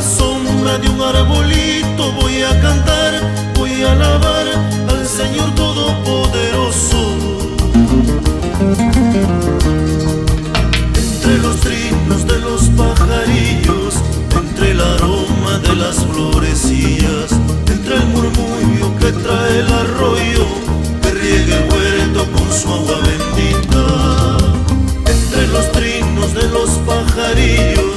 la sombra de un arbolito voy a cantar, voy a alabar al Señor Todopoderoso. Entre los trinos de los pajarillos, entre el aroma de las florecillas, entre el murmullo que trae el arroyo, que riega el huerto con su agua bendita. Entre los trinos de los pajarillos,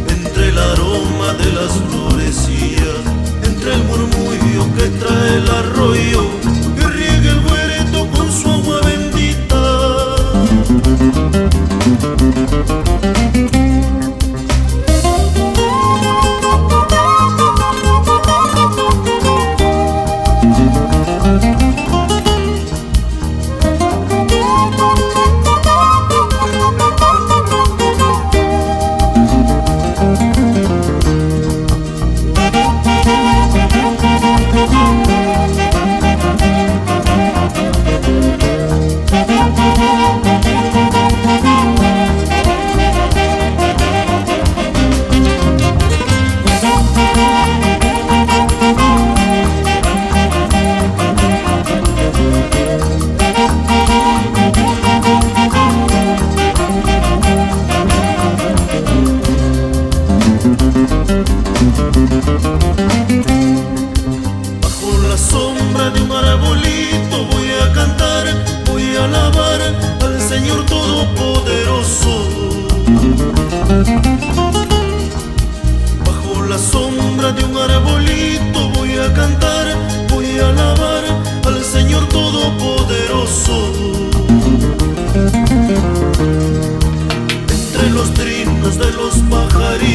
entre el aroma de las florecillas, entre el murmullo que trae el arroyo, que riega el huerto con su agua bendita. Bajo la sombra de un arbolito voy a cantar, voy a alabar al Señor Todopoderoso. Bajo la sombra de un arbolito voy a cantar, voy a alabar al Señor Todopoderoso. Entre los trinos de los pajarillos,